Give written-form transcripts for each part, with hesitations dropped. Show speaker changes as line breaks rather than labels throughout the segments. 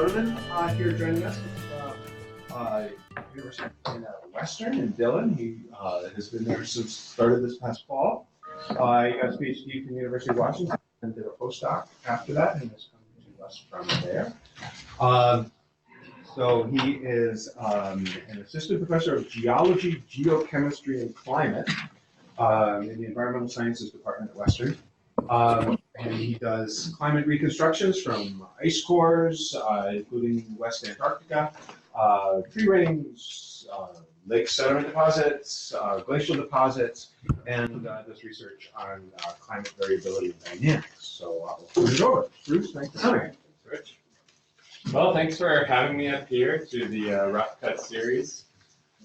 Schoenemann here joining us with University in Western in Dillon. He has been there since started this past fall. He got his PhD from the University of Washington and did a postdoc after that and has come to us from there. So he is an assistant professor of geology, geochemistry, and climate in the environmental sciences department at Western. And he does climate reconstructions from ice cores, including West Antarctica, tree rings, lake sediment deposits, glacial deposits, and does research on climate variability and dynamics. So I'll turn it over. Spruce, thanks for coming.
Thanks, Rich. Well, thanks for having me up here to the Rough Cut series.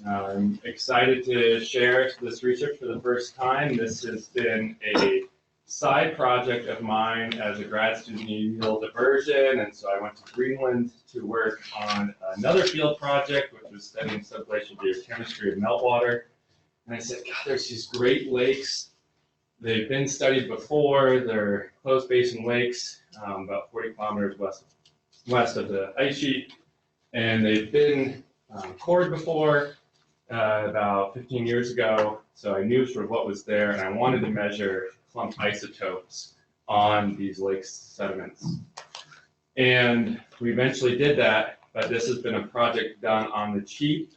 I'm excited to share this research for the first time. This has been a side project of mine as a grad student in yield diversion, and so I went to Greenland to work on another field project, which was studying subglacial geochemistry of meltwater. And I said, God, there's these great lakes. They've been studied before. They're closed basin lakes, about 40 kilometers west of the ice sheet, and they've been cored before about 15 years ago. So I knew sort of what was there, and I wanted to measure clump isotopes on these lake sediments. And we eventually did that, but this has been a project done on the cheap,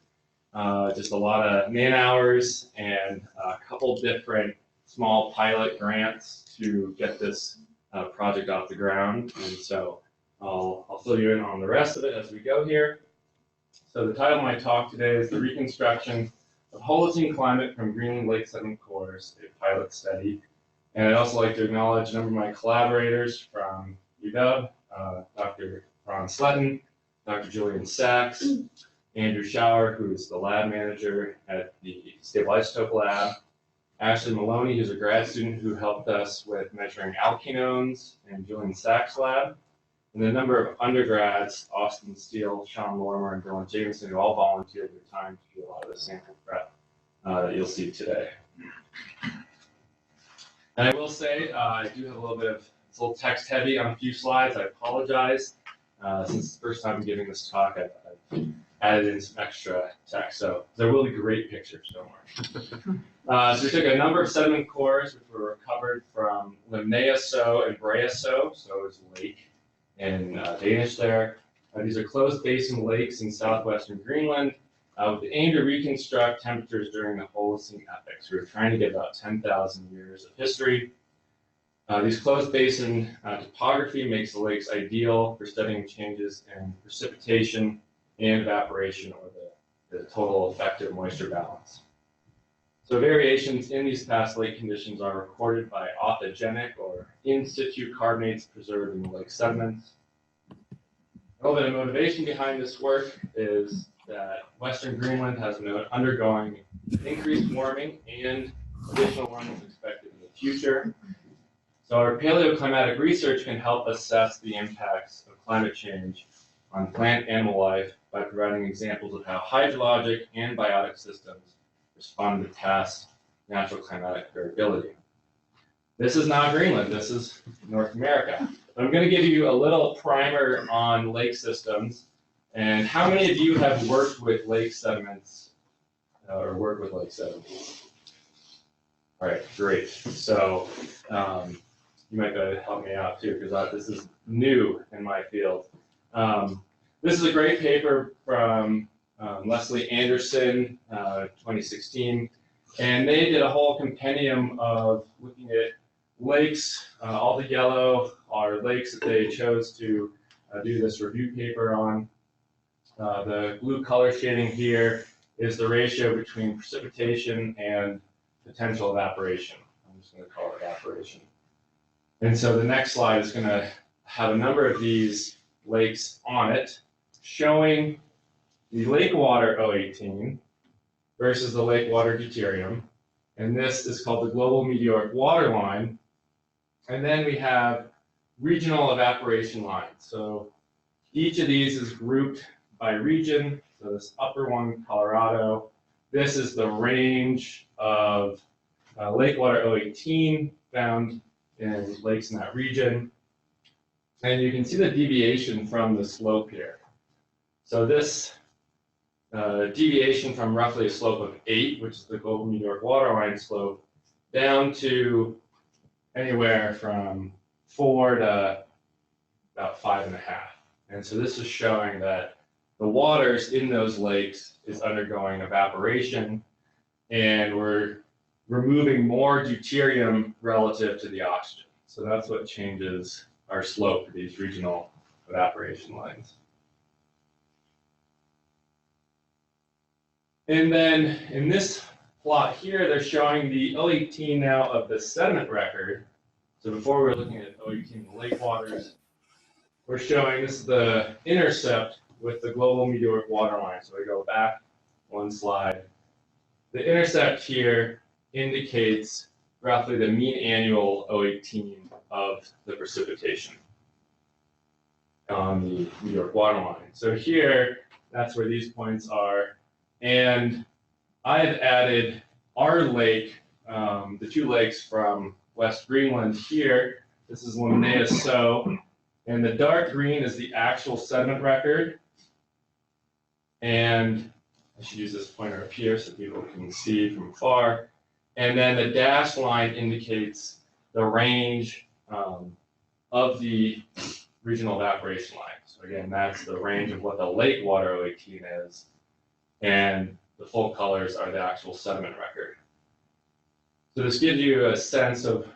just a lot of man hours and a couple different small pilot grants to get this project off the ground. And so I'll fill you in on the rest of it as we go here. So the title of my talk today is The Reconstruction of Holocene Climate from Greenland Lake Sediment Cores, a Pilot Study. And I'd also like to acknowledge a number of my collaborators from UW, Dr. Ron Sletton, Dr. Julian Sachs, Andrew Schauer, who is the lab manager at the Stable Isotope Lab, Ashley Maloney, who's a grad student who helped us with measuring alkenones in Julian Sachs' lab, and a number of undergrads, Austin Steele, Sean Lorimer, and Dylan Jameson, who all volunteered their time to do a lot of the sample prep that you'll see today. And I will say, I do have a little bit of, it's a little text heavy on a few slides. I apologize. Since it's the first time I'm giving this talk, I've added in some extra text. So there will be great pictures, don't worry. So we took a number of sediment cores, which were recovered from Limnaeaso and Breaso, so it's lake in Danish there. These are closed basin lakes in southwestern Greenland with the aim to reconstruct temperatures during the Holocene epoch. So we're trying to get about 10,000 years of history. These closed basin topography makes the lakes ideal for studying changes in precipitation and evaporation, or the total effective moisture balance. So variations in these past lake conditions are recorded by authigenic or in situ carbonates preserved in the lake sediments. A little bit of motivation behind this work is that Western Greenland has been undergoing increased warming, and additional warming is expected in the future. So our paleoclimatic research can help assess the impacts of climate change on plant animal life by providing examples of how hydrologic and biotic systems respond to past natural climatic variability. This is not Greenland, this is North America. I'm going to give you a little primer on lake systems. And how many of you have worked with lake sediments or worked with lake sediments? All right, great. So you might be able to help me out too, because this is new in my field. This is a great paper from Leslie Anderson, 2016, and they did a whole compendium of looking at lakes. All the yellow are lakes that they chose to do this review paper on. The blue color shading here is the ratio between precipitation and potential evaporation. I'm just going to call it evaporation. And so the next slide is going to have a number of these lakes on it, showing the lake water O18 versus the lake water deuterium. And this is called the global meteoric water line. And then we have regional evaporation lines. So each of these is grouped by region. So this upper one, Colorado, this is the range of lake water O18 found in lakes in that region. And you can see the deviation from the slope here. So this deviation from roughly a slope of 8, which is the global meteoric waterline slope, down to anywhere from 4 to about 5.5. And so this is showing that the waters in those lakes is undergoing evaporation, and we're removing more deuterium relative to the oxygen. So that's what changes our slope for these regional evaporation lines. And then in this plot here, they're showing the O18 now of the sediment record. So before we were looking at O18 in the lake waters, we're showing this is the intercept with the global meteoric waterline. So we go back one slide. The intercept here indicates roughly the mean annual O18 of the precipitation on the meteoric waterline. So here, that's where these points are. And I have added our lake, the 2 lakes from West Greenland here. This is Limnaea-So, and the dark green is the actual sediment record. And I should use this pointer up here so people can see from afar. And then the dashed line indicates the range of the regional evaporation line. So again, that's the range of what the lake water O18 is. And the full colors are the actual sediment record. So this gives you a sense of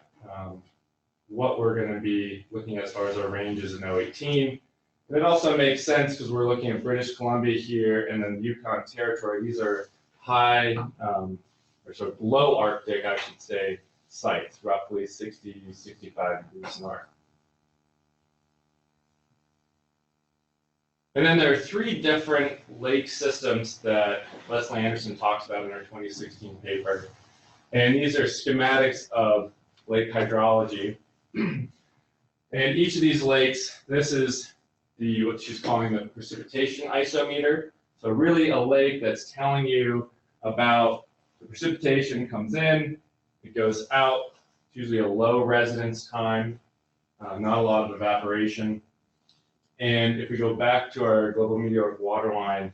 what we're going to be looking at as far as our ranges in O18. And it also makes sense because we're looking at British Columbia here and then the Yukon Territory. These are high, or sort of low Arctic, I should say, sites, roughly 60, 65 degrees north. And then there are 3 different lake systems that Leslie Anderson talks about in her 2016 paper. And these are schematics of lake hydrology. And each of these lakes, this is what she's calling the precipitation isometer. So really a lake that's telling you about the precipitation comes in, it goes out, it's usually a low residence time, not a lot of evaporation. And if we go back to our global meteoric waterline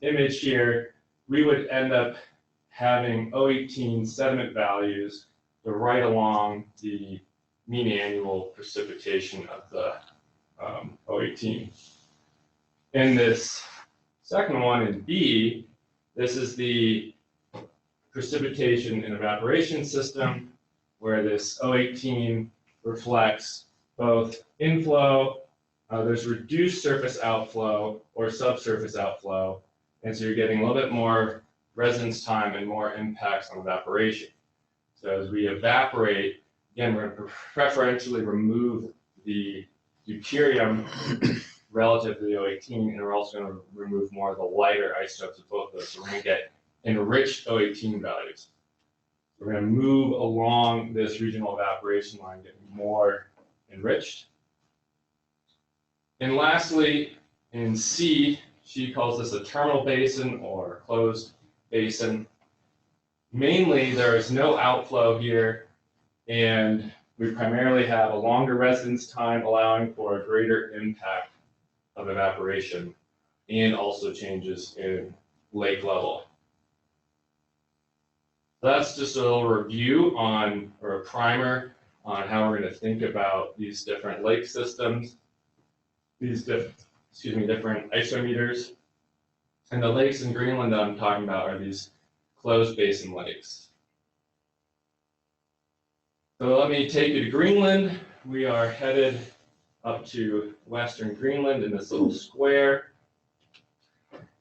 image here, we would end up having O18 sediment values to right along the mean annual precipitation of the O18. In this second one in B, this is the precipitation and evaporation system, where this O18 reflects both inflow, there's reduced surface outflow or subsurface outflow, and so you're getting a little bit more residence time and more impacts on evaporation. So as we evaporate, again, we're going to preferentially remove the deuterium relative to the O18, and we're also going to remove more of the lighter isotopes of both of those. So we're going to get enriched O18 values. We're going to move along this regional evaporation line, getting more enriched. And lastly, in C, she calls this a terminal basin or closed basin. Mainly, there is no outflow here, and we primarily have a longer residence time, allowing for a greater impact of evaporation and also changes in lake level. So that's just a little review on, or a primer on how we're going to think about these different lake systems, these different isometers. And the lakes in Greenland that I'm talking about are these closed basin lakes. So let me take you to Greenland. We are headed up to Western Greenland in this little square.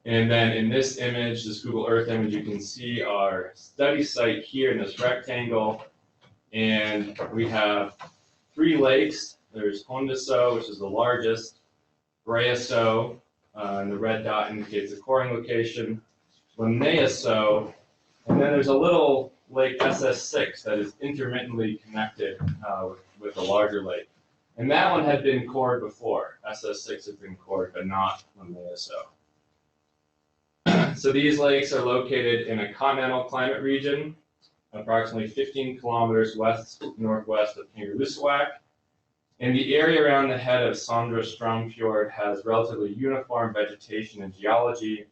And then in this image, this Google Earth image, you can see our study site here in this rectangle. And we have 3 lakes. There's Honda-So, which is the largest, Brea-So, and the red dot indicates the coring location, Limnaea-So, and then there's a little lake SS6 that is intermittently connected with a larger lake. And that one had been cored before. SS6 had been cored, but not Limnaea-So. So these lakes are located in a continental climate region, approximately 15 kilometers west-northwest of Kangerlussuaq. And the area around the head of Sondre Strömfjord has relatively uniform vegetation and geology.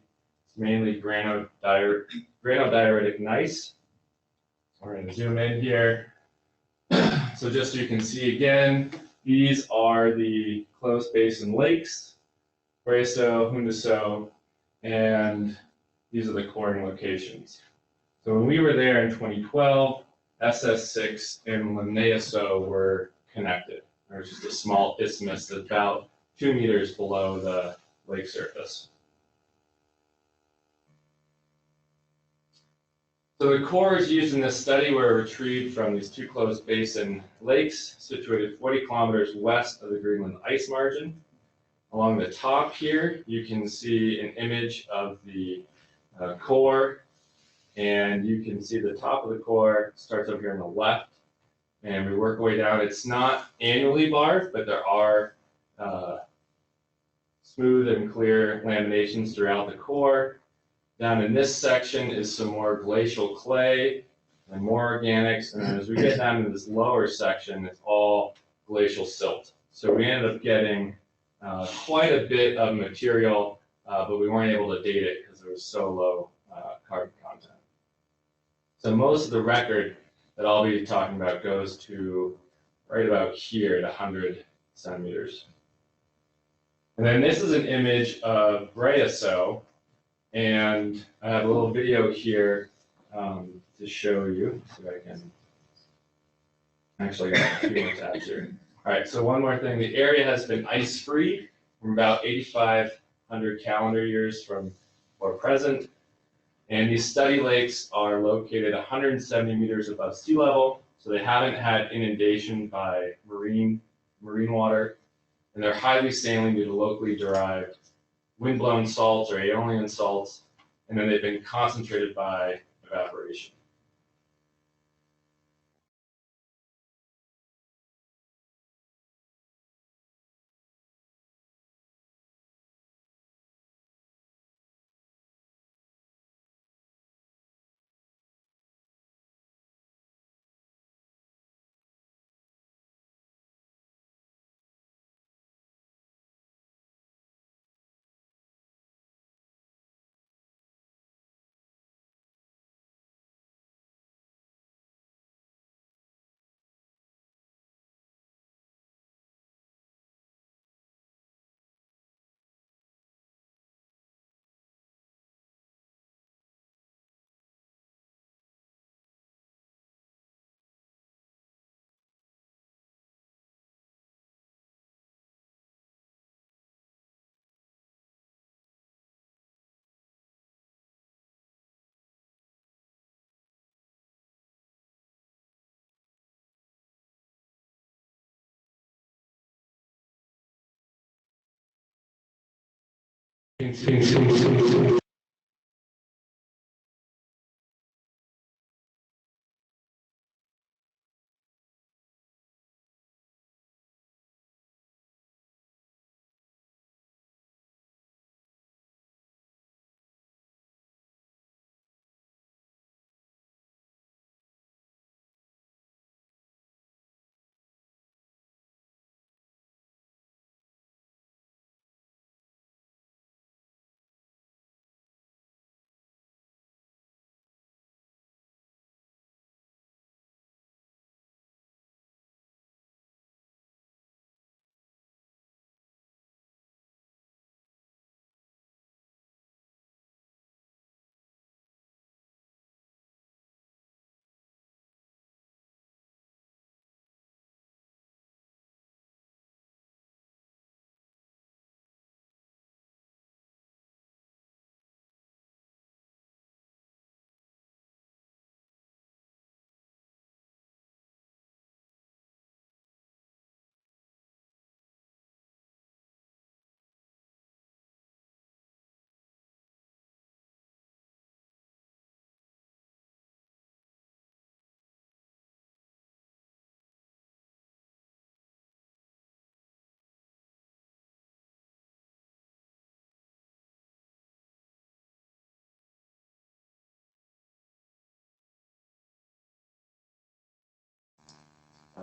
It's mainly granodioritic gneiss. We're going to zoom in here. So just so you can see again, these are the closed basin lakes, Breso, Hundeso, and these are the coring locations. So when we were there in 2012, SS6 and Limnaeaso were connected. There's just a small isthmus that's about 2 meters below the lake surface. So the cores used in this study were retrieved from these two closed basin lakes situated 40 kilometers west of the Greenland ice margin. Along the top here, you can see an image of the core, and you can see the top of the core starts over here on the left, and we work our way down. It's not annually barred, but there are smooth and clear laminations throughout the core. Down in this section is some more glacial clay and more organics, and then as we get down into this lower section, it's all glacial silt. So we ended up getting quite a bit of material, but we weren't able to date it because there was so low carbon content. So most of the record that I'll be talking about goes to right about here at 100 centimeters. And then this is an image of Breso, and I have a little video here to show you. See if I can actually got a few more tabs here. All right, so one more thing. The area has been ice-free from about 8,500 calendar years from or present. And these study lakes are located 170 meters above sea level, so they haven't had inundation by marine water. And they're highly saline due to locally derived wind-blown salts or aeolian salts, and then they've been concentrated by evaporation.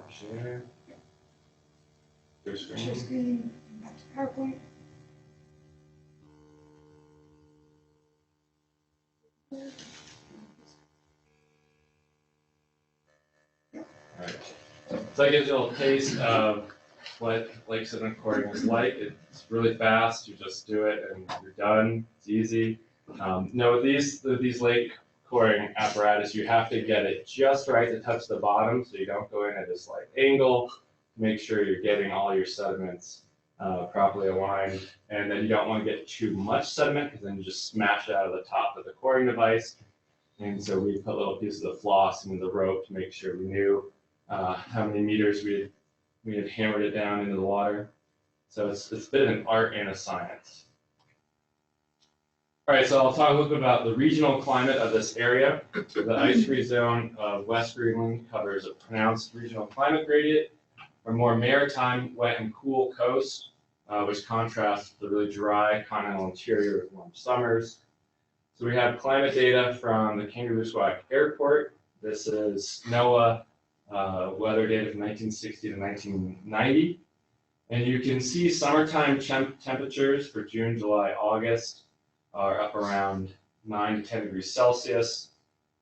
Share. Your
Share
screen.
screen, back to PowerPoint.
Alright. So that gives you a little taste of what lake sediment coring is like. It's really fast. You just do it and you're done. It's easy. Now with these lake coring apparatus, you have to get it just right to touch the bottom, so you don't go in at a slight angle. Make sure you're getting all your sediments properly aligned, and then you don't want to get too much sediment because then you just smash it out of the top of the coring device. And so we put little pieces of floss into the rope to make sure we knew how many meters we had hammered it down into the water. So it's a bit of an art and a science. All right, so I'll talk a little bit about the regional climate of this area. The ice-free zone of West Greenland covers a pronounced regional climate gradient, a more maritime, wet and cool coast, which contrasts the really dry continental interior with warm summers. So we have climate data from the Kangerlussuaq Airport. This is NOAA weather data from 1960 to 1990. And you can see summertime temperatures for June, July, August are up around 9 to 10 degrees Celsius.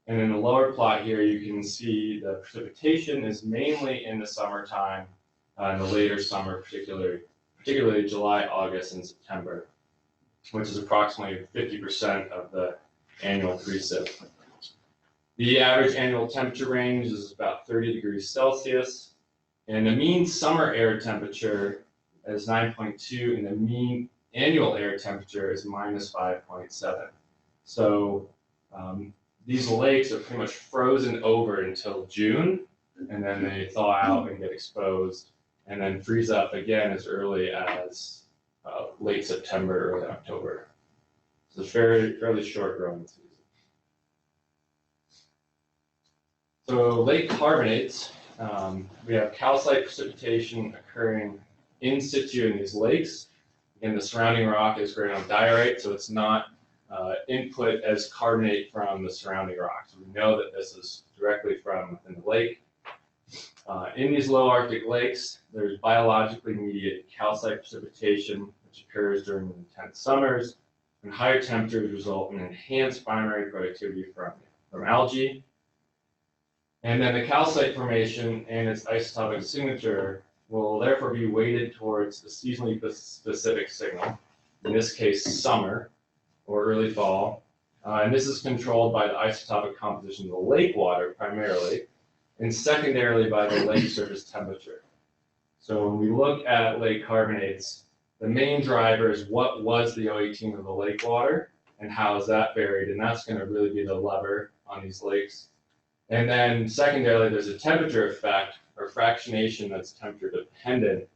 And in the lower plot here, you can see the precipitation is mainly in the summertime, in the later summer, particularly July, August, and September, which is approximately 50% of the annual precip. The average annual temperature range is about 30 degrees Celsius, and the mean summer air temperature is 9.2, and the mean annual air temperature is minus 5.7. So these lakes are pretty much frozen over until June, and then they thaw out and get exposed, and then freeze up again as early as late September, early October. So it's fairly short growing season. So lake carbonates, we have calcite precipitation occurring in situ in these lakes. Again, the surrounding rock is granodiorite, so it's not input as carbonate from the surrounding rock. So we know that this is directly from within the lake. In these low Arctic lakes, there's biologically mediated calcite precipitation, which occurs during the intense summers, and higher temperatures result in enhanced primary productivity from algae. And then the calcite formation and its isotopic signature will therefore be weighted towards the seasonally specific signal, in this case summer or early fall. And this is controlled by the isotopic composition of the lake water primarily, and secondarily by the lake surface temperature. So when we look at lake carbonates, the main driver is what was the O18 of the lake water and how is that varied, and that's going to really be the lever on these lakes. And then secondarily, there's a temperature effect or fractionation that's temperature dependent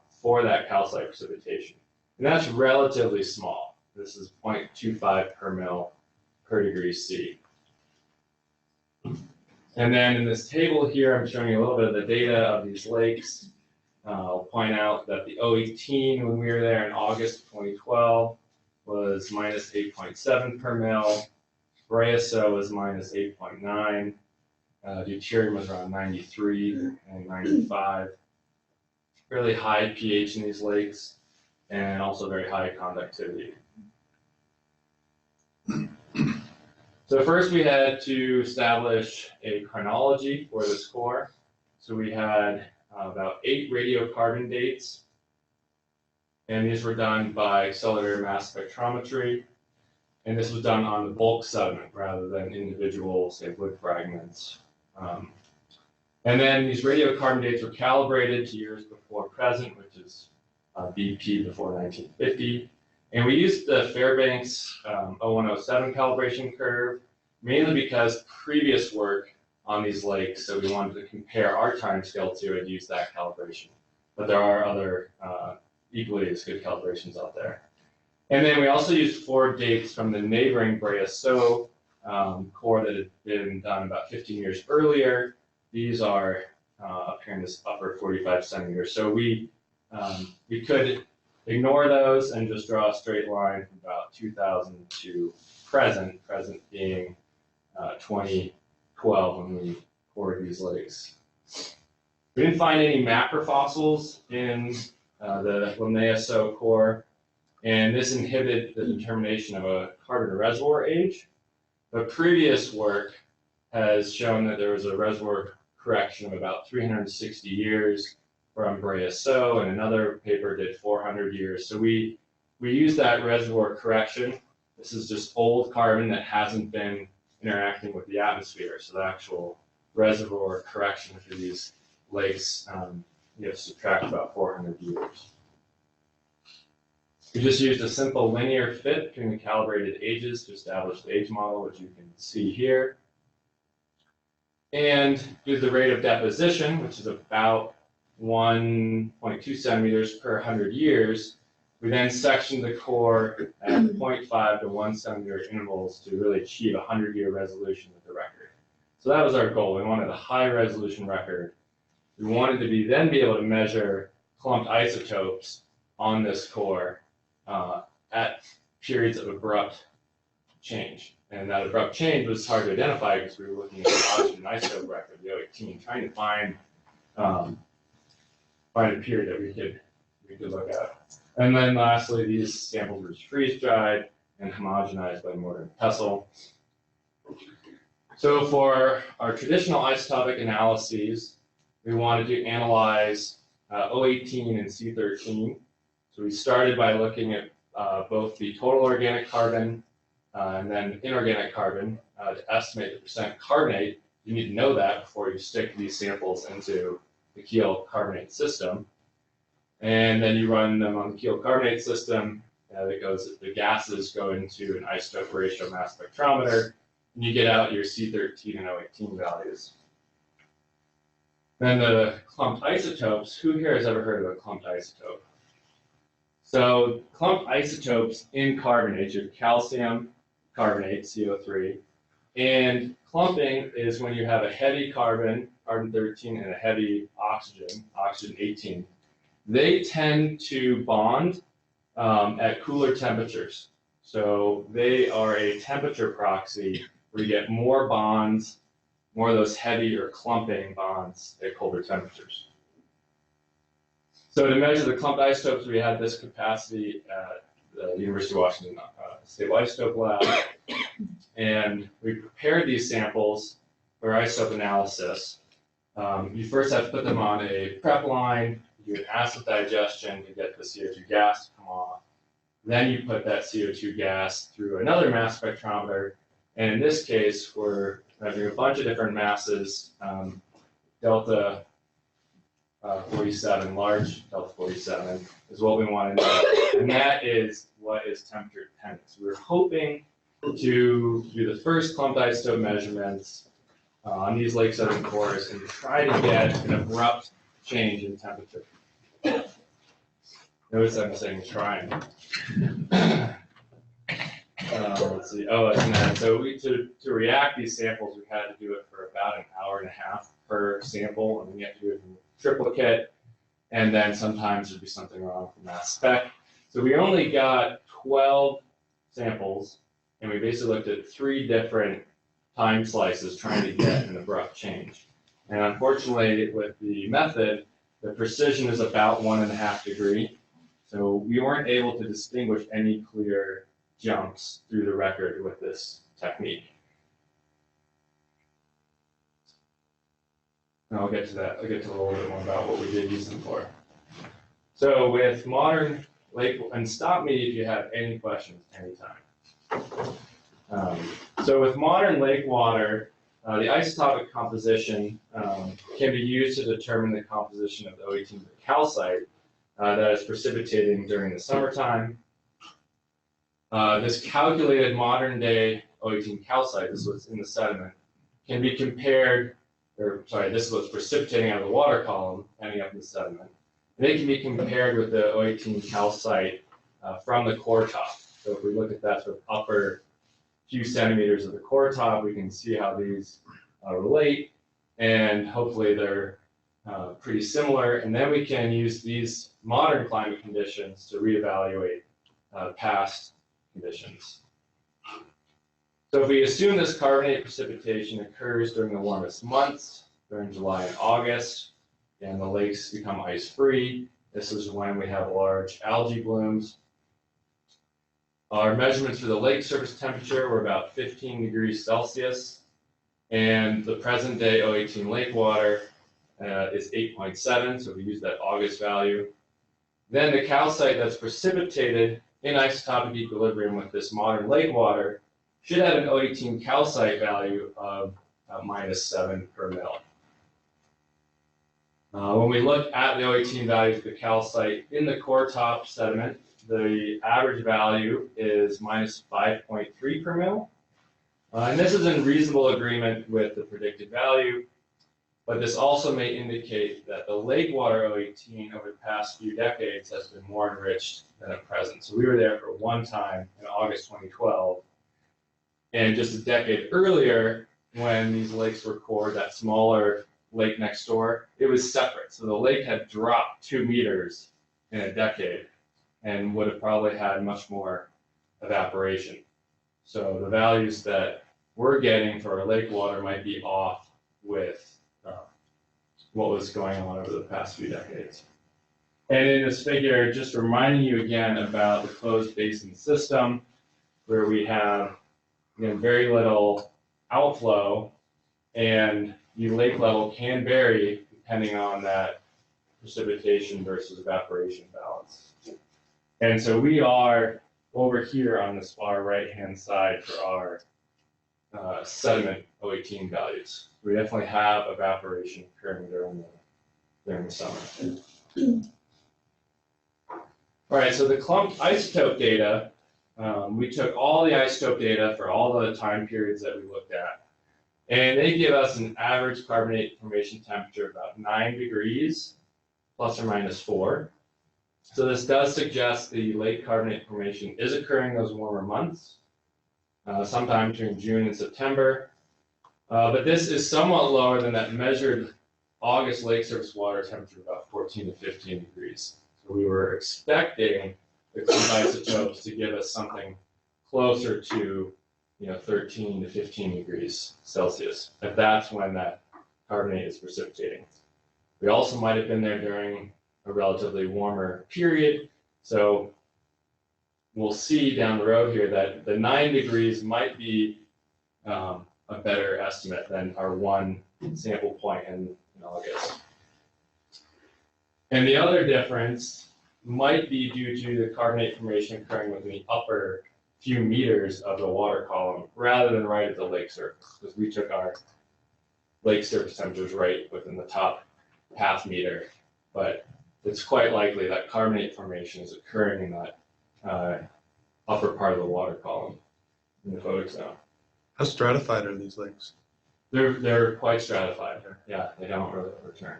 for that calcite precipitation. And that's relatively small. This is 0.25 per mil per degree C. And then in this table here, I'm showing you a little bit of the data of these lakes. I'll point out that the O18 when we were there in August 2012 was minus 8.7 per mil. Breaso was minus 8.9. Deuterium was around 93 and 95. Really high pH in these lakes, and also very high conductivity. So first we had to establish a chronology for this core. So we had about 8 radiocarbon dates, and these were done by accelerator mass spectrometry. And this was done on the bulk sediment rather than individual, say, wood fragments. And then these radiocarbon dates were calibrated to years before present, which is BP before 1950. And we used the Fairbanks 0107 calibration curve, mainly because previous work on these lakes, so we wanted to compare our timescale to and use that calibration. But there are other equally as good calibrations out there. And then we also used 4 dates from the neighboring Breaso core that had been done about 15 years earlier. These are up here in this upper 45 centimeters. So we could ignore those and just draw a straight line from about 2000 to present being 2012 when we cored these lakes. We didn't find any macrofossils in the Linnaeus core, and this inhibited the determination of a carbon reservoir age. But previous work has shown that there was a reservoir correction of about 360 years from Breasow, and another paper did 400 years. So we use that reservoir correction. This is just old carbon that hasn't been interacting with the atmosphere. So the actual reservoir correction for these lakes, you have to subtract about 400 years. We just used a simple linear fit between the calibrated ages to establish the age model, which you can see here. And due to the rate of deposition, which is about 1.2 centimeters per 100 years, we then sectioned the core at 0.5 to 1 centimeter intervals to really achieve a 100-year resolution of the record. So that was our goal. We wanted a high resolution record. We wanted to then be able to measure clumped isotopes on this core at periods of abrupt change. And that abrupt change was hard to identify because we were looking at the oxygen isotope record, the 018, trying to find a period that we could look at. And then lastly, these samples were freeze dried and homogenized by mortar and pestle. So for our traditional isotopic analyses, we wanted to analyze 018 and C13. So we started by looking at both the total organic carbon and then inorganic carbon to estimate the percent carbonate. You need to know that before you stick these samples into the Kiel carbonate system. And then you run them on the Kiel carbonate system. The gases go into an isotope ratio mass spectrometer, and you get out your C13 and 018 values. Then the clumped isotopes. Who here has ever heard of a clumped isotope? So clumped isotopes in carbonates, you have calcium carbonate, CO3, and clumping is when you have a heavy carbon, carbon 13, and a heavy oxygen, oxygen 18. They tend to bond at cooler temperatures. So they are a temperature proxy where you get more bonds, more of those heavy or clumping bonds at colder temperatures. So to measure the clumped isotopes, we had this capacity at the University of Washington State Isotope Lab, and we prepared these samples for isotope analysis. You first have to put them on a prep line, you do an acid digestion to get the CO2 gas to come off. Then you put that CO2 gas through another mass spectrometer, and in this case, we're measuring a bunch of different masses, delta 47, large delta 47 is what we want to know, and that is what is temperature dependent. So we're hoping to do the first clumped isotope measurements on these lake southern cores and try to get an abrupt change in temperature. Notice I'm saying trying. Let's see. Oh, and then so to react these samples, we had to do it for about an hour and a half per sample, and we have to do it in triplicate, and then sometimes there'd be something wrong with the mass spec. So we only got 12 samples, and we basically looked at 3 different time slices trying to get an abrupt change. And unfortunately, with the method, the precision is about 1.5 degrees. So we weren't able to distinguish any clear jumps through the record with this technique. And I'll get to that. I'll get to a little bit more about what we did use them for. So with modern lake, and stop me if you have any questions anytime. So with modern lake water, the isotopic composition can be used to determine the composition of the 018 calcite that is precipitating during the summertime. This calculated modern day 018 calcite, this is what's in the sediment, can be compared, this is what's precipitating out of the water column, ending up in the sediment. And it can be compared with the 018 calcite from the core top. So if we look at that sort of upper few centimeters of the core top, we can see how these relate, and hopefully they're pretty similar. And then we can use these modern climate conditions to reevaluate past conditions. So if we assume this carbonate precipitation occurs during the warmest months, during July and August, and the lakes become ice-free. This is when we have large algae blooms. Our measurements for the lake surface temperature were about 15 degrees Celsius, and the present day O18 lake water is 8.7, so we use that August value. Then the calcite that's precipitated in isotopic equilibrium with this modern lake water should have an O18 calcite value of -7 per mil. When we look at the O18 values of the calcite in the core top sediment, the average value is -5.3 per mil. And this is in reasonable agreement with the predicted value, but this also may indicate that the lake water O18 over the past few decades has been more enriched than at present. So we were there for one time in August 2012, and just a decade earlier, when these lakes were cored, that smaller lake next door, it was separate. So the lake had dropped 2 meters in a decade and would have probably had much more evaporation. So the values that we're getting for our lake water might be off with what was going on over the past few decades. And in this figure, just reminding you again about the closed basin system, where we have, again, very little outflow, and the lake level can vary depending on that precipitation versus evaporation balance. And so we are over here on this far right-hand side for our sediment O18 values. We definitely have evaporation occurring during the summer. All right, so the clumped isotope data, we took all the isotope data for all the time periods that we looked at, and they give us an average carbonate formation temperature of about 9 degrees, plus or minus 4. So this does suggest the lake carbonate formation is occurring those warmer months, sometime between June and September. But this is somewhat lower than that measured August lake surface water temperature of about 14 to 15 degrees. So we were expecting the clumped isotopes to give us something closer to 13 to 15 degrees Celsius, if that's when that carbonate is precipitating. We also might have been there during a relatively warmer period, so we'll see down the road here that the 9 degrees might be a better estimate than our one sample point in August. And the other difference might be due to the carbonate formation occurring within the upper few meters of the water column rather than right at the lake surface, because we took our lake surface temperatures right within the top half meter. But it's quite likely that carbonate formation is occurring in that upper part of the water column in the photic zone.
How stratified are these lakes?
They're quite stratified. Yeah, they don't really return,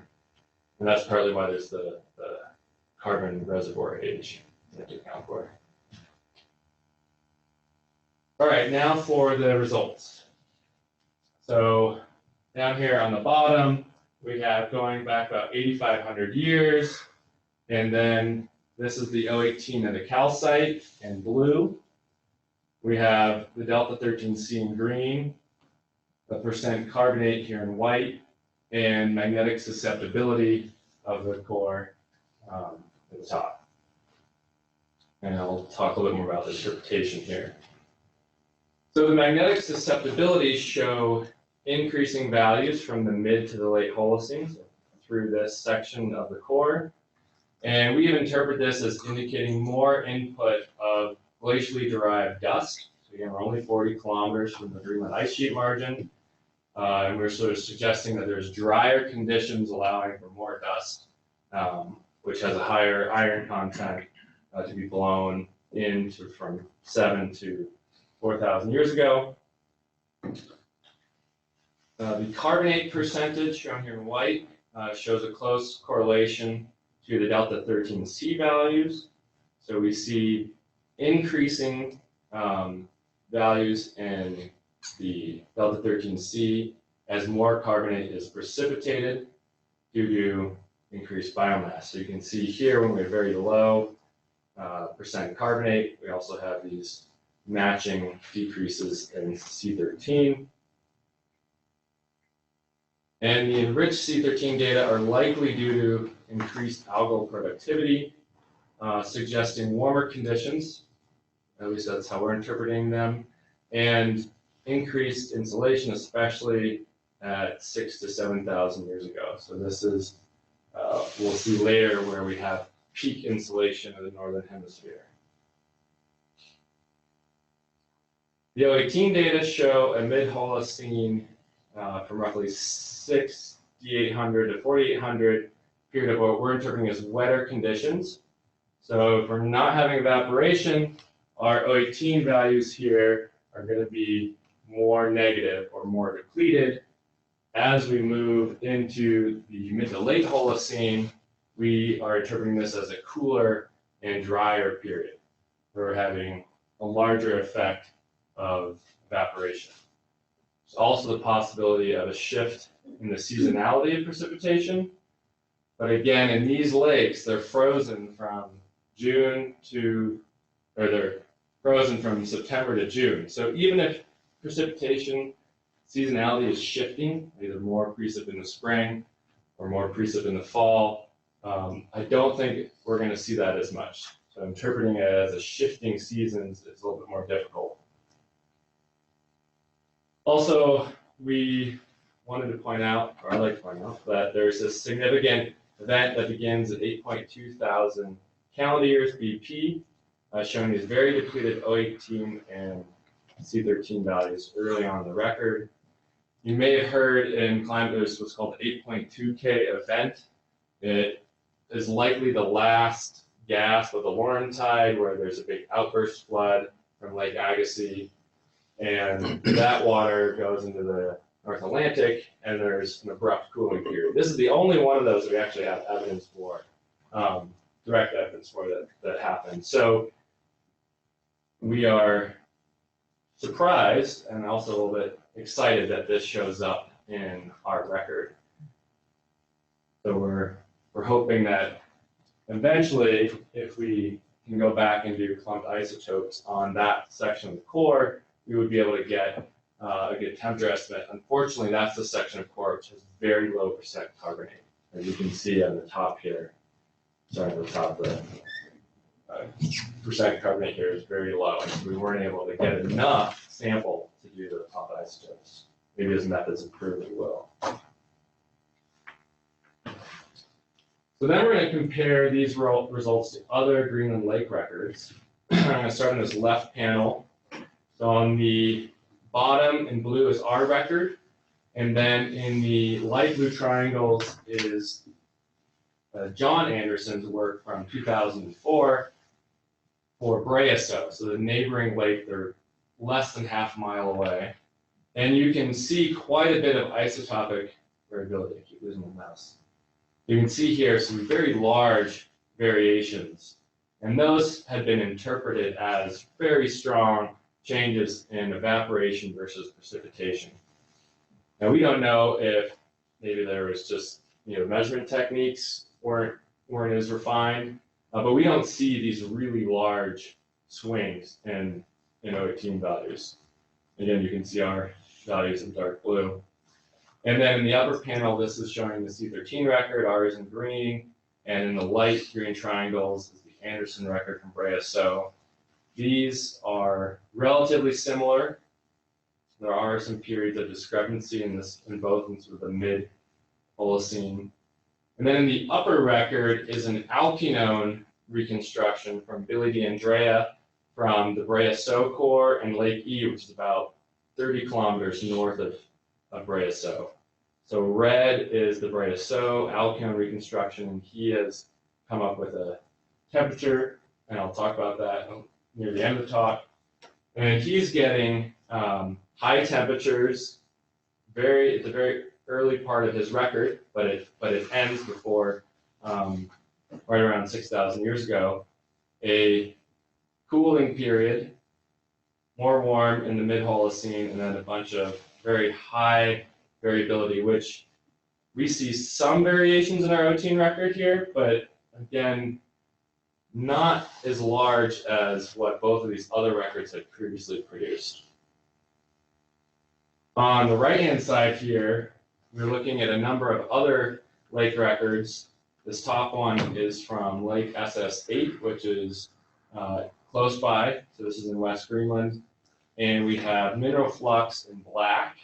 and that's partly why there's the carbon reservoir age that to account for. All right, now for the results. So down here on the bottom, we have going back about 8,500 years, and then this is the O18 of the calcite in blue. We have the delta 13C in green, the percent carbonate here in white, and magnetic susceptibility of the core at the top. And I'll talk a little more about the interpretation here. So the magnetic susceptibilities show increasing values from the mid to the late Holocene, so through this section of the core. And we interpret this as indicating more input of glacially derived dust. So again, we're only 40 kilometers from the Greenland ice sheet margin. And we're sort of suggesting that there's drier conditions allowing for more dust, which has a higher iron content to be blown in from 7 to 4,000 years ago. The carbonate percentage shown here in white shows a close correlation to the delta 13C values. So we see increasing values in the delta 13C as more carbonate is precipitated due to increased biomass. So you can see here when we're very low percent carbonate, we also have these matching decreases in C13. And the enriched C13 data are likely due to increased algal productivity, suggesting warmer conditions, at least that's how we're interpreting them, and increased insulation, especially at 6,000 to 7,000 years ago. So this is, we'll see later where we have peak insulation of the northern hemisphere. The 018 data show a mid-Holocene from roughly 6,800 to 4,800 period of what we're interpreting as wetter conditions. So if we're not having evaporation, our 018 values here are going to be more negative or more depleted. As we move into the mid to late Holocene, we are interpreting this as a cooler and drier period. We're having a larger effect of evaporation. There's also the possibility of a shift in the seasonality of precipitation. But again, in these lakes, they're frozen from they're frozen from September to June. So even if precipitation seasonality is shifting, either more precip in the spring or more precip in the fall, I don't think we're going to see that as much. So interpreting it as a shifting seasons is a little bit more difficult. Also, we wanted to point out, or I'd like to point out, that there's a significant event that begins at 8.2 thousand calendar years BP, showing these very depleted 018 and C13 values early on in the record. You may have heard in climate there's what's called the 8.2K event. It is likely the last gasp of the Laurentide, where there's a big outburst flood from Lake Agassiz, and that water goes into the North Atlantic, and there's an abrupt cooling period. This is the only one of those we actually have evidence for, direct evidence for that happened. So we are surprised and also a little bit excited that this shows up in our record. So we're hoping that eventually, if we can go back and do clumped isotopes on that section of the core, we would be able to get a good temperature estimate. Unfortunately, that's the section of core which has very low percent carbonate, as you can see on the top here. Sorry, on the top, the percent carbonate here is very low, and so we weren't able to get enough sample to do the clumped isotopes. Maybe as methods improve, we will. So then we're going to compare these results to other Greenland lake records. I'm going to start on this left panel. So on the bottom in blue is our record, and then in the light blue triangles is John Anderson's work from 2004 for Breasow, so the neighboring lake. They're less than half a mile away. And you can see quite a bit of isotopic variability. I keep losing my mouse. You can see here some very large variations, and those had been interpreted as very strong changes in evaporation versus precipitation. Now we don't know if maybe there was just measurement techniques weren't as refined, but we don't see these really large swings in 018 values. Again, you can see our values in dark blue. And then in the upper panel, this is showing the C13 record, ours in green, and in the light green triangles is the Anderson record from Breasow. These are relatively similar. There are some periods of discrepancy in both in sort of the mid-Holocene. And then in the upper record is an alkenone reconstruction from Billy D'Andrea from the Breasow core and Lake E, which is about 30 kilometers north of Breasow. So red is the Breasow alkenone reconstruction, and he has come up with a temperature, and I'll talk about that near the end of the talk. And he's getting high temperatures at the very early part of his record, but it ends before right around 6,000 years ago. A cooling period, more warm in the mid-Holocene, and then a bunch of very high variability, which we see some variations in our 018 record here, but again, not as large as what both of these other records had previously produced. On the right-hand side here, we're looking at a number of other lake records. This top one is from Lake SS8, which is close by. So this is in West Greenland. And we have mineral flux in black.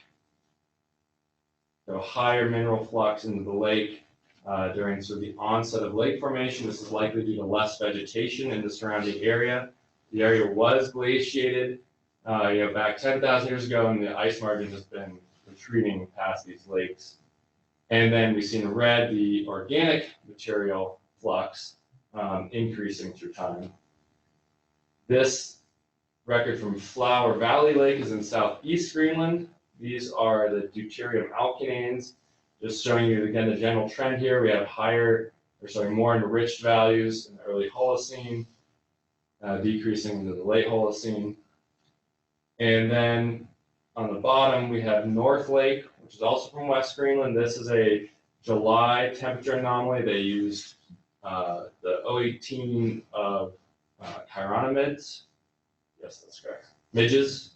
So higher mineral flux into the lake during sort of the onset of lake formation. This is likely due to less vegetation in the surrounding area. The area was glaciated back 10,000 years ago, and the ice margin has been retreating past these lakes. And then we see in red the organic material flux increasing through time. This record from Flower Valley Lake is in southeast Greenland. These are the deuterium alkenanes. Just showing you again the general trend here. We have more enriched values in the early Holocene, decreasing into the late Holocene. And then on the bottom we have North Lake, which is also from West Greenland. This is a July temperature anomaly. They used the O18 of Carbonates. Yes, that's correct. Midges.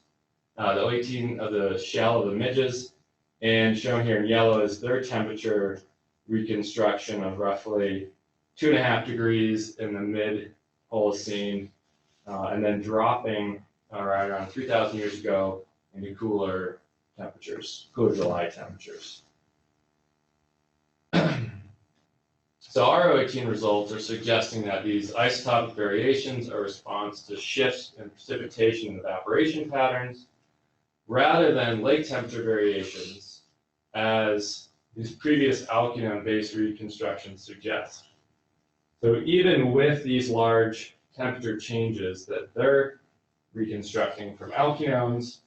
The O18 of the shell of the midges. And shown here in yellow is their temperature reconstruction of roughly 2.5 degrees in the mid-Holocene, and then dropping around 3,000 years ago into cooler temperatures, cooler July temperatures. So our O18 results are suggesting that these isotopic variations are a response to shifts in precipitation and evaporation patterns, rather than lake temperature variations, as these previous alkenone-based reconstructions suggest. So even with these large temperature changes that they're reconstructing from alkenones,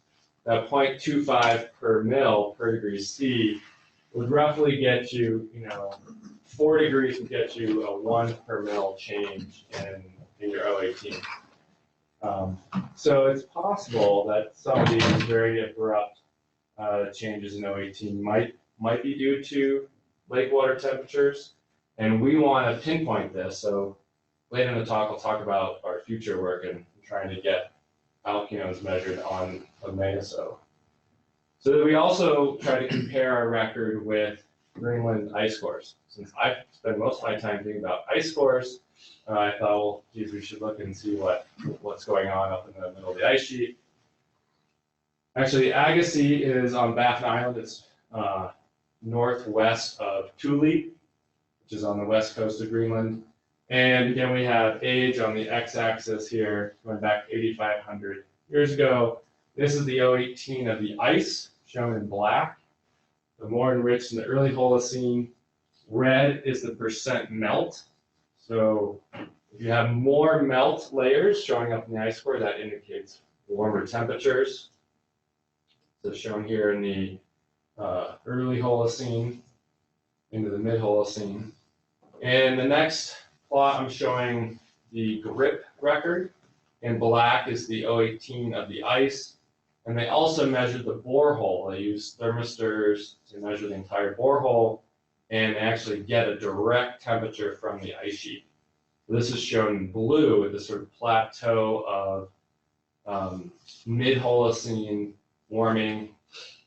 that 0.25 per mil per degree C would roughly get you, 4 degrees would get you a 1 per mil change in your O18. So it's possible that some of these very abrupt changes in O18 might be due to lake water temperatures, and we want to pinpoint this. So later in the talk, I'll talk about our future work and trying to get alkenones measured on a meso. So we also try to compare our record with Greenland ice cores. Since I spend most of my time thinking about ice cores, I thought, well, geez, we should look and see what's going on up in the middle of the ice sheet. Actually, Agassiz is on Baffin Island. It's northwest of Thule, which is on the west coast of Greenland. And again, we have age on the x-axis here, going back 8,500 years ago. This is the O18 of the ice, shown in black. The more enriched in the early Holocene. Red is the percent melt. So if you have more melt layers showing up in the ice core, that indicates warmer temperatures. So shown here in the early Holocene into the mid-Holocene. And the next plot, I'm showing the grip record. In black is the O18 of the ice. And they also measured the borehole. They used thermistors to measure the entire borehole and actually get a direct temperature from the ice sheet. So this is shown in blue with this sort of plateau of mid-Holocene warming,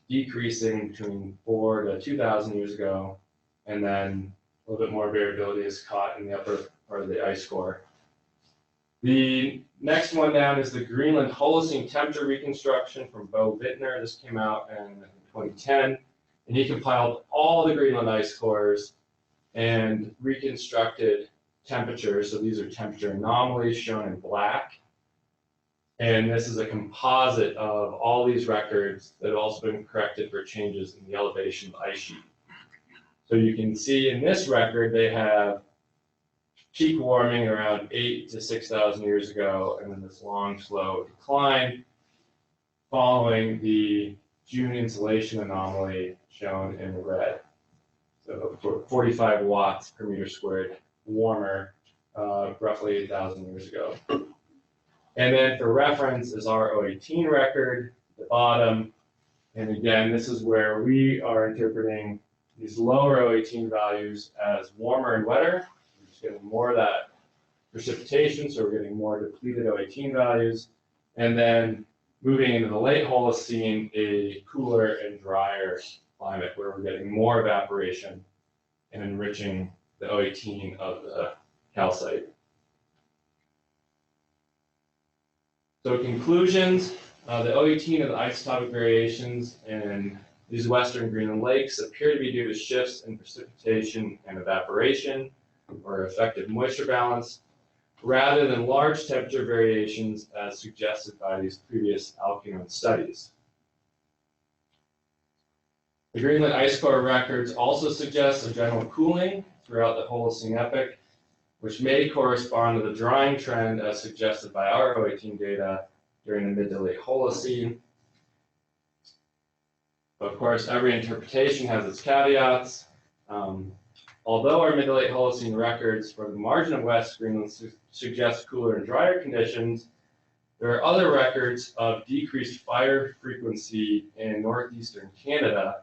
decreasing between 4,000 to 2,000 years ago, and then a little bit more variability is caught in the upper part of the ice core. The next one down is the Greenland Holocene temperature reconstruction from Bo Bittner. This came out in 2010, and he compiled all the Greenland ice cores and reconstructed temperatures. So these are temperature anomalies shown in black. And this is a composite of all these records that have also been corrected for changes in the elevation of the ice sheet. So you can see in this record, they have peak warming around 8,000 to 6,000 years ago, and then this long, slow decline following the June insolation anomaly shown in red. So 45 watts per meter squared warmer, roughly 8,000 years ago. And then for reference is our O18 record, the bottom. And again, this is where we are interpreting these lower O18 values as warmer and wetter. We're just getting more of that precipitation, so we're getting more depleted O18 values. And then moving into the late Holocene, a cooler and drier climate where we're getting more evaporation and enriching the O18 of the calcite. So conclusions, the O18 of the isotopic variations in these western Greenland lakes appear to be due to shifts in precipitation and evaporation or effective moisture balance, rather than large temperature variations as suggested by these previous alkenone studies. The Greenland ice core records also suggest a general cooling throughout the Holocene epoch, which may correspond to the drying trend as suggested by our O18 data during the mid to late Holocene. Of course, every interpretation has its caveats. Although our mid to late Holocene records for the margin of West Greenland suggest cooler and drier conditions, there are other records of decreased fire frequency in northeastern Canada,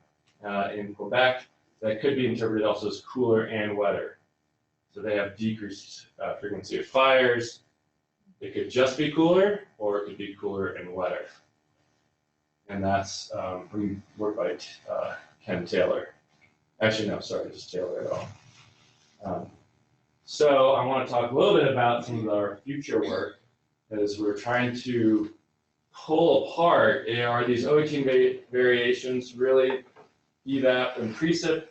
in Quebec, that could be interpreted also as cooler and wetter. So they have decreased frequency of fires. It could just be cooler, or it could be cooler and wetter. And that's from work by Ken Taylor. Actually, no, sorry, just Taylor at all. So I want to talk a little bit about some of our future work, as we're trying to pull apart, are these O18 variations really evap and precip,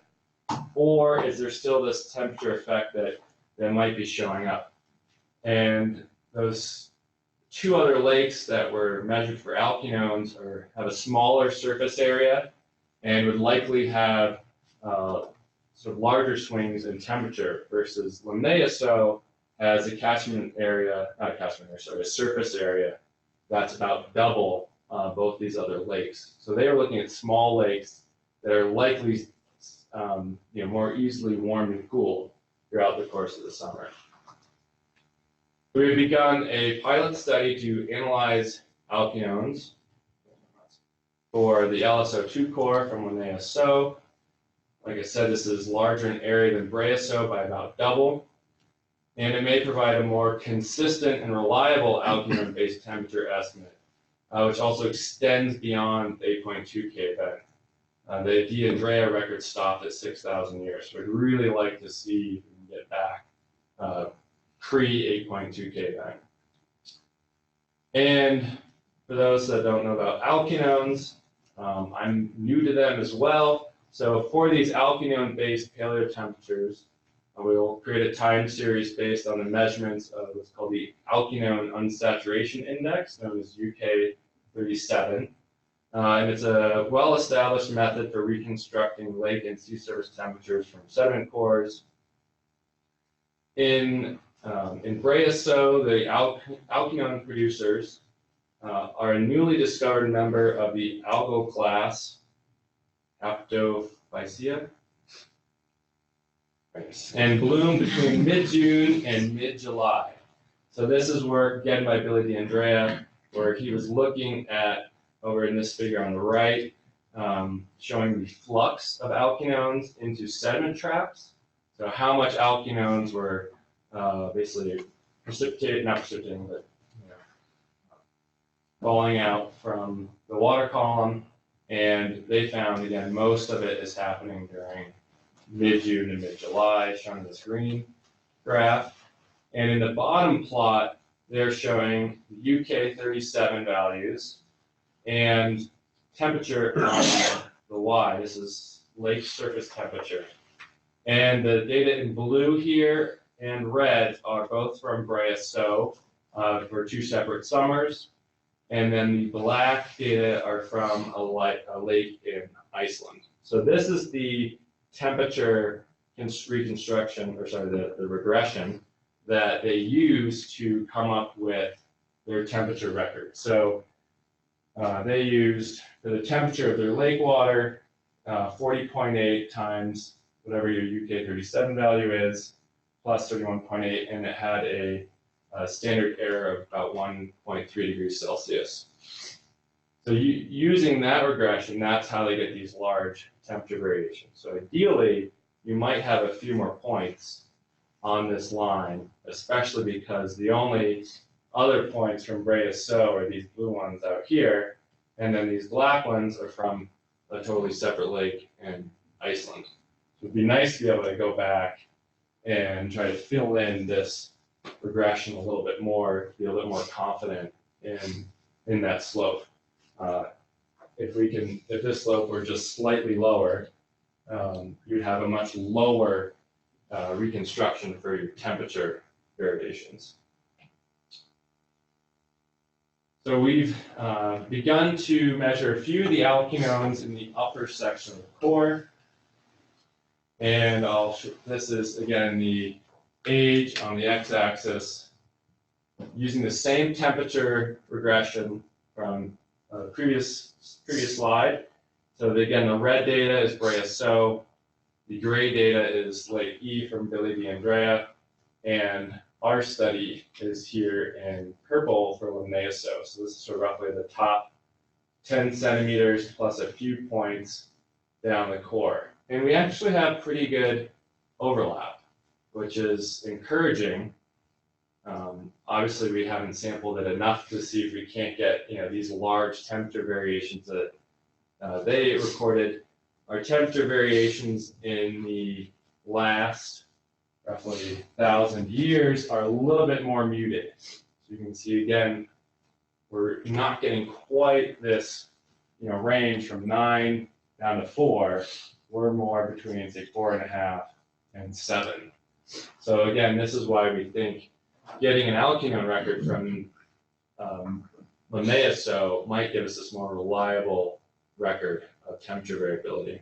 or is there still this temperature effect that might be showing up? And those two other lakes that were measured for alkenones have a smaller surface area and would likely have sort of larger swings in temperature, versus Limnaeaso has a catchment area, not a catchment area, sorry, a surface area that's about double both these other lakes. So they are looking at small lakes that are likely more easily warmed and cooled throughout the course of the summer. We've begun a pilot study to analyze alkenones for the LSO2 core from Limnaeaso. Like I said, this is larger in area than Breaso by about double, and it may provide a more consistent and reliable alkenone-based temperature estimate, which also extends beyond 8.2 K event. The D'Andrea record stopped at 6,000 years, so we'd really like to see if we can get back pre-8.2 K event. And for those that don't know about alkenones, I'm new to them as well. So for these alkenone-based paleotemperatures, we'll create a time series based on the measurements of what's called the alkenone unsaturation index, known as UK37. And it's a well-established method for reconstructing lake and sea surface temperatures from sediment cores. In Breaso, the alkenone producers are a newly discovered member of the algal class Aptophyceae, and bloom between mid-June and mid-July. So this is work again by Billy D'Andrea, where he was looking at, over in this figure on the right, showing the flux of alkenones into sediment traps. So how much alkenones were basically precipitated, not precipitating, but falling out from the water column. And they found, again, most of it is happening during mid-June and mid-July, shown in this green graph. And in the bottom plot, they're showing UK37 values and temperature on the Y. This is lake surface temperature. And the data in blue here and red are both from Breaso for 2 separate summers. And then the black data are from a lake in Iceland. So this is the temperature reconstruction, or sorry, the regression that they use to come up with their temperature record. So they used, for the temperature of their lake water, 40.8 times whatever your UK37 value is, plus 31.8, and it had a standard error of about 1.3 degrees Celsius. So using that regression, that's how they get these large temperature variations. So ideally, you might have a few more points on this line, especially because the only other points from Breaso are these blue ones out here, and then these black ones are from a totally separate lake in Iceland. So it'd be nice to be able to go back and try to fill in this regression a little bit more, be a little more confident in that slope. If this slope were just slightly lower, you'd have a much lower reconstruction for your temperature variations. So we've begun to measure a few of the alkenones in the upper section of the core. And this is, again, the age on the x-axis, using the same temperature regression from the previous slide. So again, the red data is Brea-So, the gray data is Lake E from Billy D. Andrea, and our study is here in purple for Limnaea-So. So this is sort of roughly the top 10 centimeters plus a few points down the core. And we actually have pretty good overlap, which is encouraging. Obviously, we haven't sampled it enough to see if we can't get these large temperature variations that they recorded. Our temperature variations in the last roughly 1,000 years are a little bit more muted. So you can see again, we're not getting quite this range from 9 down to 4. We're more between say 4.5 and 7. So again, this is why we think getting an alkenone record from Limnaea-So might give us this more reliable record of temperature variability.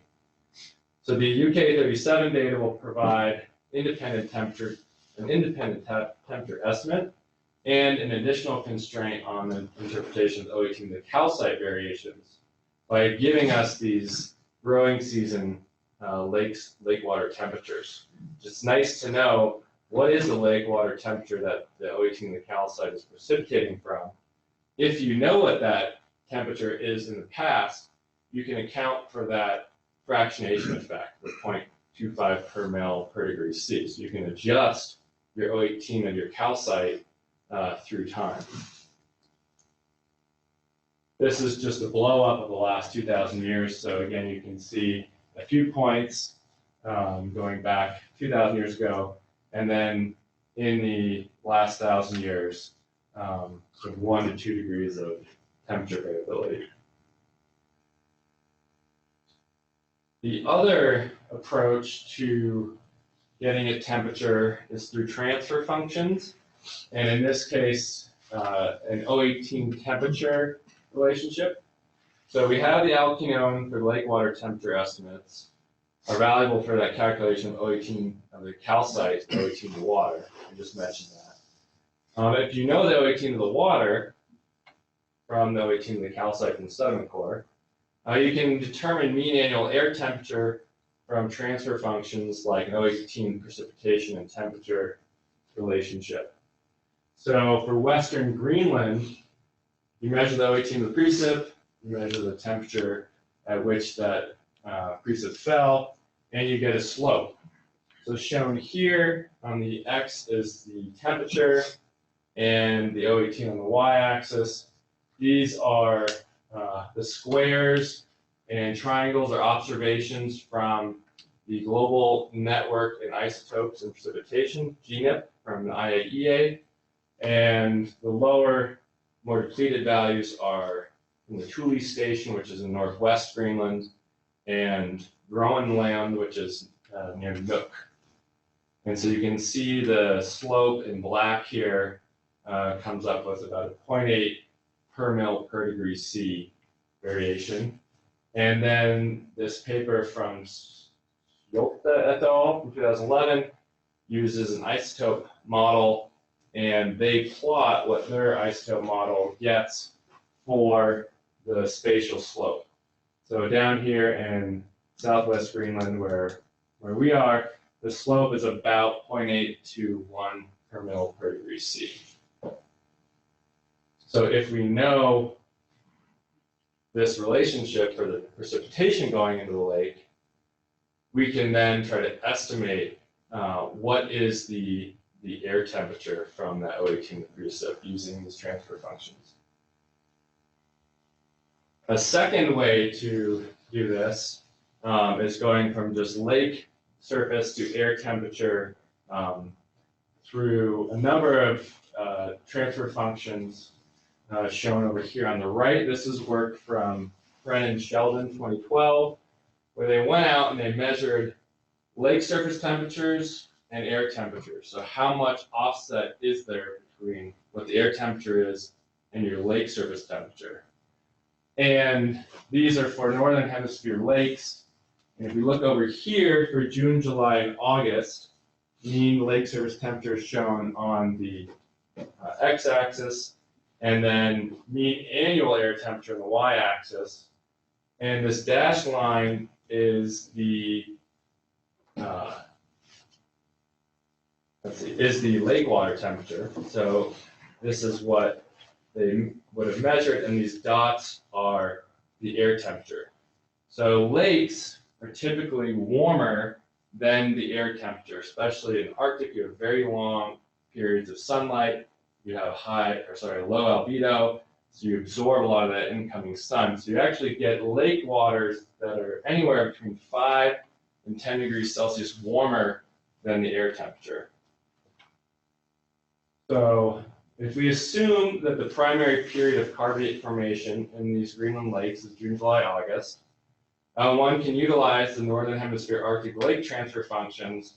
So the UK37 data will provide an independent temperature estimate and an additional constraint on the interpretation of the O18, the calcite variations, by giving us these growing season lake water temperatures. It's nice to know what is the lake water temperature that the O18, the calcite, is precipitating from. If you know what that temperature is in the past, you can account for that fractionation effect with 0.25 per mil per degree C. So you can adjust your O18 and your calcite through time. This is just a blow up of the last 2,000 years. So again, you can see a few points going back 2,000 years ago, and then in the last 1,000 years, sort of 1 to 2 degrees of temperature variability. The other approach to getting at temperature is through transfer functions, and in this case, an O18 temperature relationship. So we have the alkenone for lake water temperature estimates are valuable for that calculation of O18 of the calcite, O18 of the water. I just mentioned that. If you know the O18 of the water from the O18 of the calcite from the sediment core, you can determine mean annual air temperature from transfer functions like an O18 precipitation and temperature relationship. So for Western Greenland, you measure the O18 of the precip, you measure the temperature at which that precip fell, and you get a slope. So shown here on the x is the temperature, and the O18 on the y-axis. These are the squares and triangles are observations from the Global Network in Isotopes and Precipitation, GNIP, from the IAEA. And the lower, more depleted values are from the Thule Station, which is in northwest Greenland, and Groenland, which is near Nuuk. And so you can see the slope in black here comes up with about a 0.8 per mil per degree C variation. And then this paper from Yolta et al. From 2011 uses an isotope model, and they plot what their isotope model gets for the spatial slope. So down here in southwest Greenland, where we are, the slope is about 0.8 to 1 per mil per degree C. So if we know this relationship for the precipitation going into the lake, we can then try to estimate what is the air temperature from that O18 precip using these transfer functions. A second way to do this is going from just lake surface to air temperature through a number of transfer functions shown over here on the right. This is work from Brennan and Sheldon, 2012, where they went out and they measured lake surface temperatures and air temperatures. So how much offset is there between what the air temperature is and your lake surface temperature? And these are for northern hemisphere lakes. And if we look over here for June, July, and August, mean lake surface temperature is shown on the x-axis, and then mean annual air temperature on the y-axis. And this dashed line is the lake water temperature. So this is what they would have measured, and these dots are the air temperature. So lakes are typically warmer than the air temperature, especially in Arctic. You have very long periods of sunlight. You have low albedo, so you absorb a lot of that incoming sun. So you actually get lake waters that are anywhere between 5 and 10 degrees Celsius warmer than the air temperature. So if we assume that the primary period of carbonate formation in these Greenland lakes is June, July, August, one can utilize the Northern Hemisphere Arctic lake transfer functions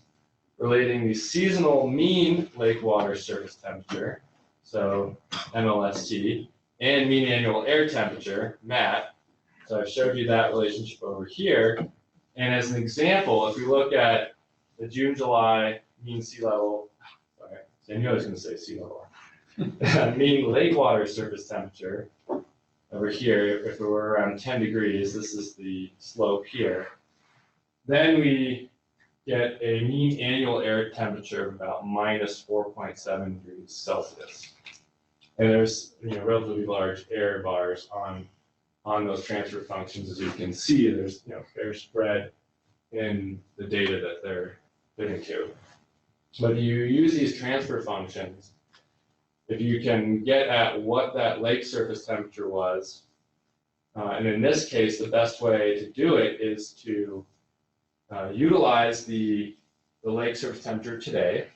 relating the seasonal mean lake water surface temperature, so MLST, and mean annual air temperature, MAT. So I've showed you that relationship over here. And as an example, if we look at the June, July mean sea level, I knew I was going to say sea level, mean lake water surface temperature, over here, if it were around 10 degrees, this is the slope here, then we get a mean annual air temperature of about minus 4.7 degrees Celsius. And there's relatively large error bars on those transfer functions. As you can see, there's fair spread in the data that they're fitting to. But you use these transfer functions, if you can get at what that lake surface temperature was, and in this case, the best way to do it is to utilize the lake surface temperature today.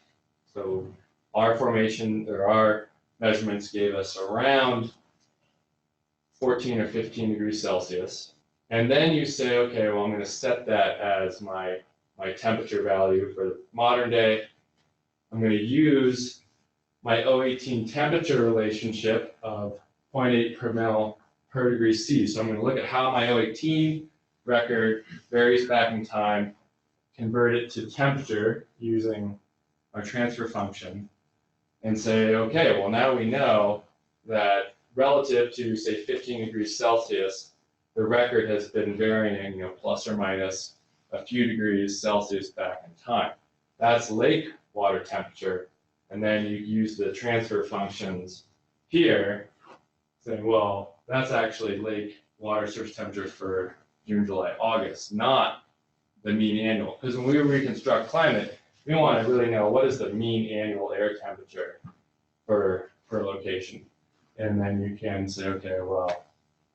So our formation, or our measurements gave us around 14 or 15 degrees Celsius. And then you say, okay, well, I'm going to set that as my temperature value for the modern day. I'm going to use my 018 temperature relationship of 0.8 per mil per degree C. So I'm going to look at how my 018 record varies back in time, convert it to temperature using our transfer function, and say, okay, well, now we know that relative to, say, 15 degrees Celsius, the record has been varying, plus or minus a few degrees Celsius back in time. That's lake water temperature. And then you use the transfer functions here, saying, well, that's actually lake water surface temperature for June, July, August, not the mean annual. Because when we reconstruct climate, we want to really know what is the mean annual air temperature per location. And then you can say, okay, well,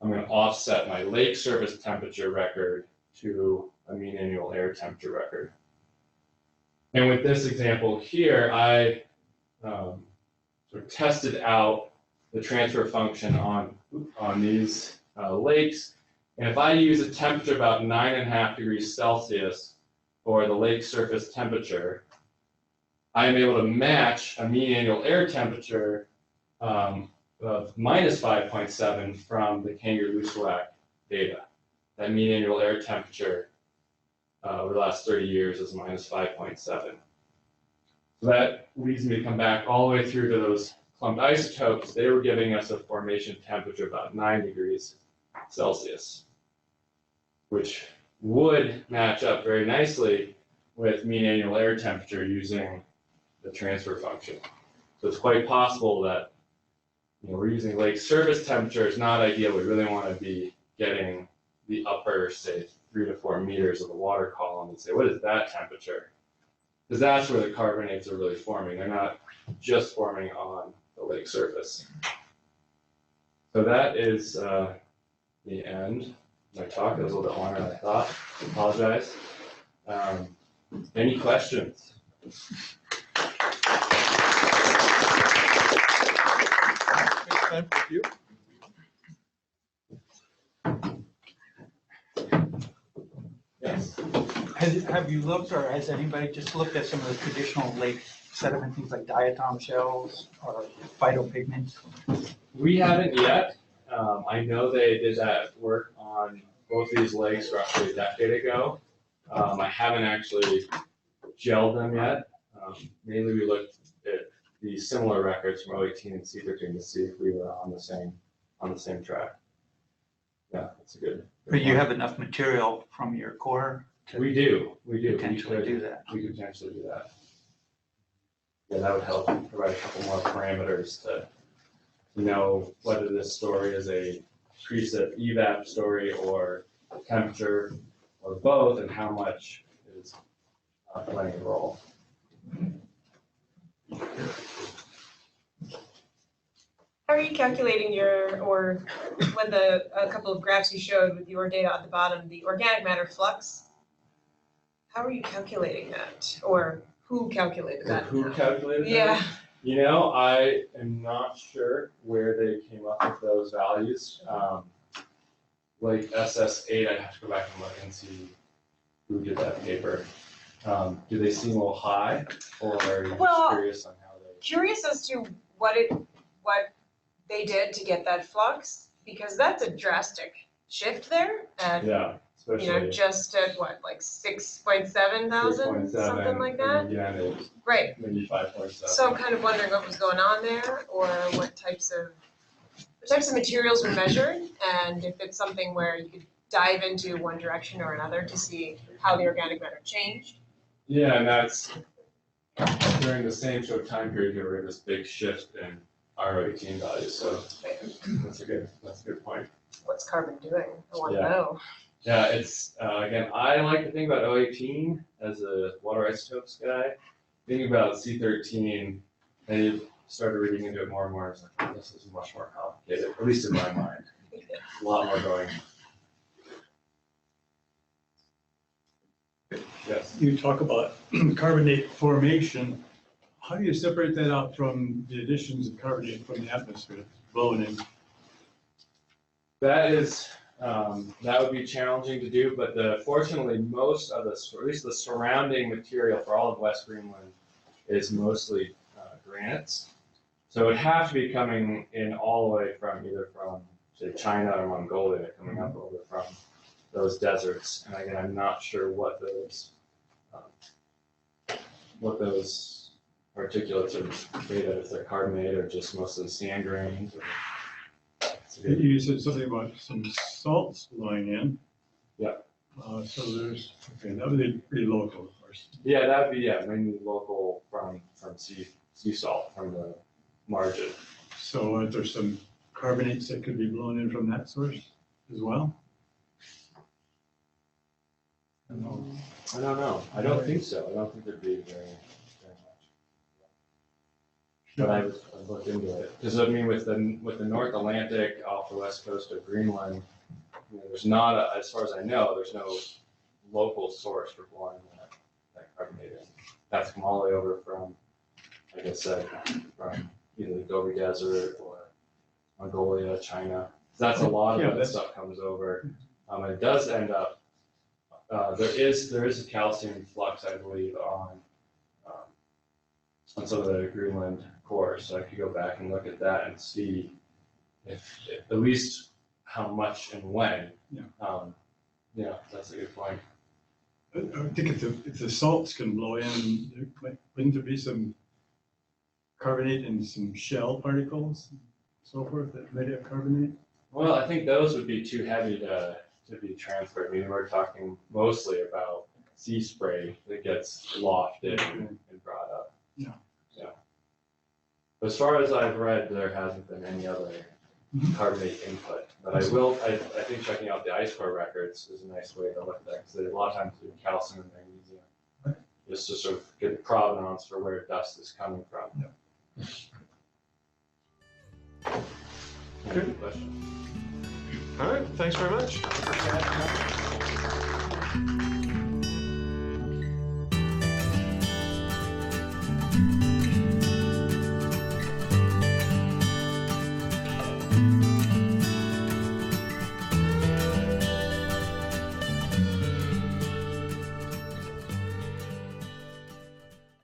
I'm going to offset my lake surface temperature record to a mean annual air temperature record. And with this example here, I sort of tested out the transfer function on these lakes. And if I use a temperature about 9.5 degrees Celsius for the lake surface temperature, I am able to match a mean annual air temperature of minus 5.7 from the Kangaroo-Lusuak data. That mean annual air temperature over the last 30 years is minus 5.7. So that leads me to come back all the way through to those clumped isotopes. They were giving us a formation temperature about 9 degrees Celsius, which would match up very nicely with mean annual air temperature using the transfer function. So it's quite possible that we're using lake surface temperature. It's not ideal. We really want to be getting the upper, say, 3 to 4 meters of the water column and say, what is that temperature? Because that's where the carbonates are really forming. They're not just forming on the lake surface. So that is the end. my talk. It was a little bit longer than I thought. I apologize. Any questions?
Time for you.
Yes.
Have you looked, or has anybody just looked at some of the traditional lake sediment, things like diatom shells or phytopigments?
We haven't yet. I know they did that work on both these lakes roughly a decade ago. I haven't actually gelled them yet. Mainly we looked at the similar records from 018 and C13 to see if we were on the same track. Yeah, that's a good.
But you have enough material from your core to
We do.
potentially do that.
We could potentially do that. Yeah, that would help provide a couple more parameters to know whether this story is a precip evap story or temperature or both, and how much is playing a role.
How are you calculating or when a couple of graphs you showed with your data at the bottom, the organic matter flux? How are you calculating that? Or who calculated that?
Who calculated that?
Yeah.
You know, I am not sure where they came up with those values. Like SS8, I'd have to go back and look and see who did that paper. Do they seem a little high, or are you
Well,
curious on how they?
Curious as to what they did to get that flux, because that's a drastic shift there. And
Yeah, especially.
just at what, like 6.7 thousand, something like that?
Yeah, maybe,
Right.
maybe 5.7.
So I'm kind of wondering what was going on there, or what types of materials were measured, and if it's something where you could dive into one direction or another to see how the organic matter changed.
Yeah, and that's during the same sort of time period here, we had this big shift in R18 values. So that's a good point.
What's carbon doing? I want to
Yeah.
know.
Yeah, it's again, I like to think about 018 as a water isotopes guy. Thinking about C13, I started reading into it more and more. I was like, oh, this is much more complicated, at least in my mind. A lot more going. Yes.
You talk about carbonate formation. How do you separate that out from the additions of carbonate from the atmosphere blowing in?
That is, that would be challenging to do, but fortunately, most of or at least the surrounding material for all of West Greenland is mostly granites. So it would have to be coming in all the way from either from, say, China or Mongolia, coming up over from those deserts. And again, I'm not sure what those particulates are made of, if they're carbonate or just mostly sand grains.
You said something about some salts blowing in.
Yeah.
So there's, okay, that would be pretty local, of course.
Yeah, that would be, mainly local from sea salt, from the margin.
So are there some carbonates that could be blown in from that source as well?
I don't know. I don't think so. I don't think there'd be very much. But I looked into it. Because I mean, with the North Atlantic off the west coast of Greenland, there's not, as far as I know, there's no local source for blowing that carbonate in. That's come all the way over from, like I said, from either the Gobi Desert or Mongolia, China. That's a lot of that stuff comes over. And it does end up, there is a calcium flux, I believe, on some of the Greenland cores. So I could go back and look at that and see if at least how much and when. Yeah, that's a good point.
I think if the salts can blow in, wouldn't there be some carbonate and some shell particles, so forth, that might have carbonate?
Well, I think those would be too heavy to be transferred. I mean, we're talking mostly about sea spray that gets lofted and brought up.
Yeah.
As far as I've read, there hasn't been any other carbonate input. But I think checking out the ice core records is a nice way to look at that, because a lot of times do calcium and magnesium, just to sort of get the provenance for where dust is coming from.
Yeah.
Good question.
All right, thanks very much.